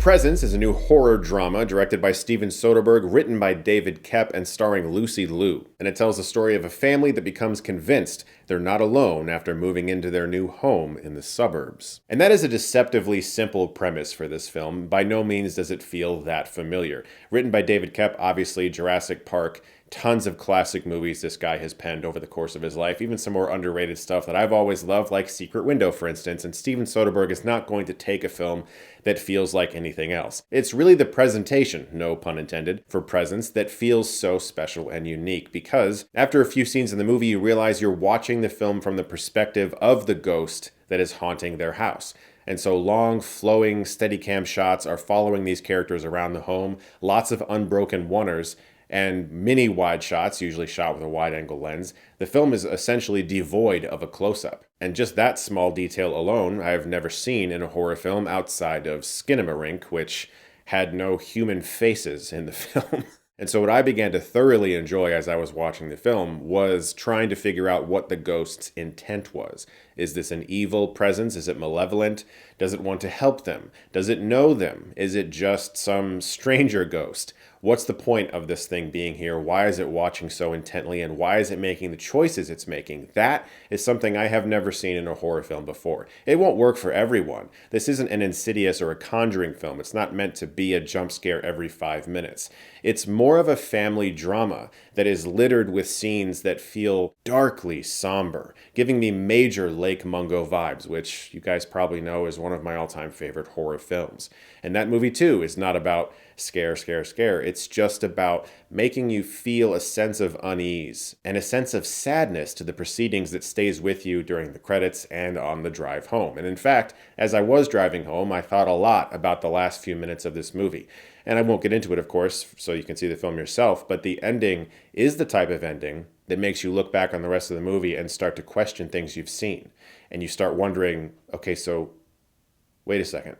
Presence is a new horror drama directed by Steven Soderbergh, written by David Koepp, and starring Lucy Liu. And it tells the story of a family that becomes convinced they're not alone after moving into their new home in the suburbs. And that is a deceptively simple premise for this film. By no means does it feel that familiar. Written by David Koepp, obviously Jurassic Park, tons of classic movies this guy has penned over the course of his life, even some more underrated stuff that I've always loved, like Secret Window, for instance, and Steven Soderbergh is not going to take a film that feels like anything else. It's really the presentation, no pun intended, for Presence that feels so special and unique, because after a few scenes in the movie, you realize you're watching the film from the perspective of the ghost that is haunting their house. And so long, flowing, Steadicam shots are following these characters around the home, lots of unbroken oneers, and many wide shots, usually shot with a wide-angle lens. The film is essentially devoid of a close-up. And just that small detail alone, I have never seen in a horror film outside of Skinamarink, which had no human faces in the film. And so what I began to thoroughly enjoy as I was watching the film was trying to figure out what the ghost's intent was. Is this an evil presence? Is it malevolent? Does it want to help them? Does it know them? Is it just some stranger ghost? What's the point of this thing being here? Why is it watching so intently? And why is it making the choices it's making? That is something I have never seen in a horror film before. It won't work for everyone. This isn't an Insidious or a Conjuring film. It's not meant to be a jump scare every 5 minutes. It's more of a family drama that is littered with scenes that feel darkly somber, giving me major Lake Mungo vibes, which you guys probably know is one of my all-time favorite horror films. And that movie, too, is not about scare. It's just about making you feel a sense of unease and a sense of sadness to the proceedings that stays with you during the credits and on the drive home. And in fact, as I was driving home, I thought a lot about the last few minutes of this movie. And I won't get into it, of course, so you can see the film yourself, but the ending is the type of ending that makes you look back on the rest of the movie and start to question things you've seen. And you start wondering, okay, so wait a second.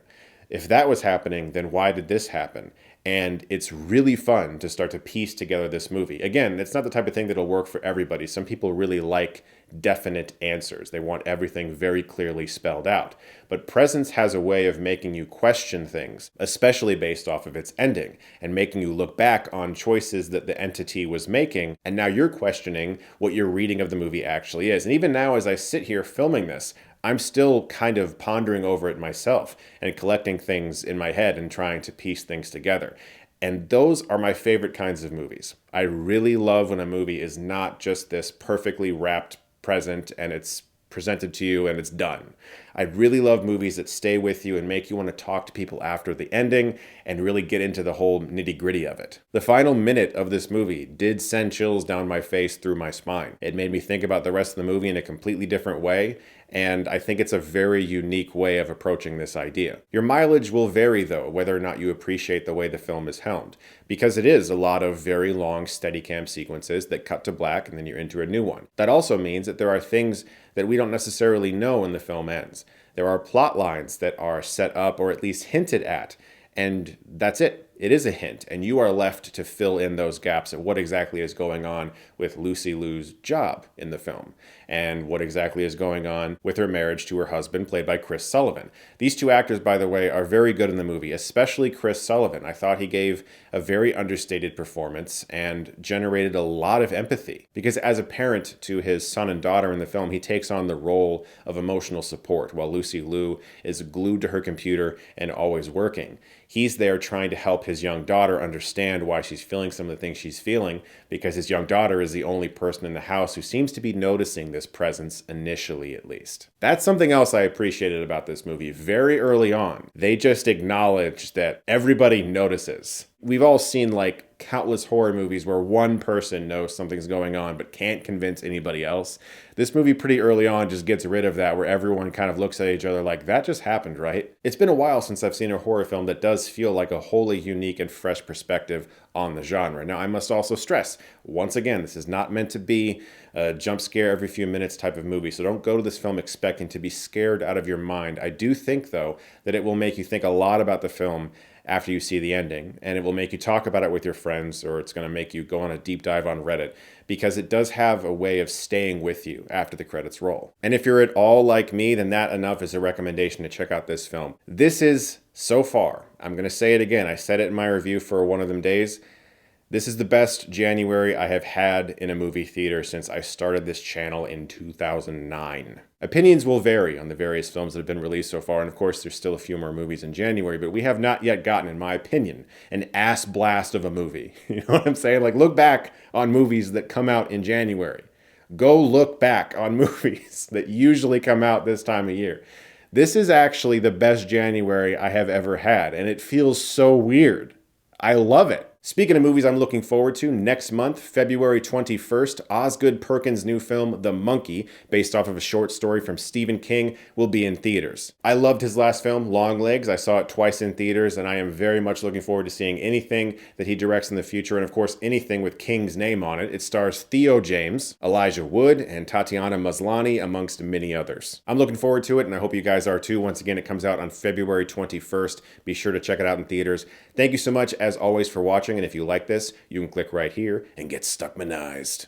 If that was happening, then why did this happen? And it's really fun to start to piece together this movie. Again, it's not the type of thing that'll work for everybody. Some people really like definite answers. They want everything very clearly spelled out. But Presence has a way of making you question things, especially based off of its ending, and making you look back on choices that the entity was making, and now you're questioning what your reading of the movie actually is. And even now, as I sit here filming this, I'm still kind of pondering over it myself and collecting things in my head and trying to piece things together. And those are my favorite kinds of movies. I really love when a movie is not just this perfectly wrapped present and it's presented to you and it's done. I really love movies that stay with you and make you want to talk to people after the ending and really get into the whole nitty-gritty of it. The final minute of this movie did send chills down my face through my spine. It made me think about the rest of the movie in a completely different way, and I think it's a very unique way of approaching this idea. Your mileage will vary, though, whether or not you appreciate the way the film is helmed, because it is a lot of very long Steadicam sequences that cut to black and then you're into a new one. That also means that there are things that we don't necessarily know when the film ends. There are plot lines that are set up or at least hinted at, and that's it. It is a hint, and you are left to fill in those gaps of what exactly is going on with Lucy Liu's job in the film, and what exactly is going on with her marriage to her husband, played by Chris Sullivan. These two actors, by the way, are very good in the movie, especially Chris Sullivan. I thought he gave a very understated performance and generated a lot of empathy, because as a parent to his son and daughter in the film, he takes on the role of emotional support, while Lucy Liu is glued to her computer and always working. He's there trying to help his young daughter understand why she's feeling some of the things she's feeling, because his young daughter is the only person in the house who seems to be noticing this presence, initially at least. That's something else I appreciated about this movie. Very early on, they just acknowledged that everybody notices. We've all seen like countless horror movies where one person knows something's going on but can't convince anybody else. This movie pretty early on just gets rid of that, where everyone kind of looks at each other like, that just happened, right? It's been a while since I've seen a horror film that does feel like a wholly unique and fresh perspective on the genre. Now, I must also stress, once again, this is not meant to be a jump scare every few minutes type of movie, so don't go to this film expecting to be scared out of your mind. I do think, though, that it will make you think a lot about the film after you see the ending, and it will make you talk about it with your friends, or it's going to make you go on a deep dive on Reddit, because it does have a way of staying with you after the credits roll. And if you're at all like me, then that enough is a recommendation to check out this film. This is, so far, I'm going to say it again, I said it in my review for one of them days, this is the best January I have had in a movie theater since I started this channel in 2009. Opinions will vary on the various films that have been released so far, and of course there's still a few more movies in January, but we have not yet gotten, in my opinion, an ass blast of a movie. You know what I'm saying? Like, look back on movies that come out in January. Go look back on movies that usually come out this time of year. This is actually the best January I have ever had, and it feels so weird. I love it. Speaking of movies I'm looking forward to, next month, February 21st, Osgood Perkins' new film, The Monkey, based off of a short story from Stephen King, will be in theaters. I loved his last film, Longlegs. I saw it twice in theaters, and I am very much looking forward to seeing anything that he directs in the future, and of course, anything with King's name on it. It stars Theo James, Elijah Wood, and Tatiana Maslany, amongst many others. I'm looking forward to it, and I hope you guys are too. Once again, it comes out on February 21st. Be sure to check it out in theaters. Thank you so much, as always, for watching. And if you like this, you can click right here and get Stuckmanized.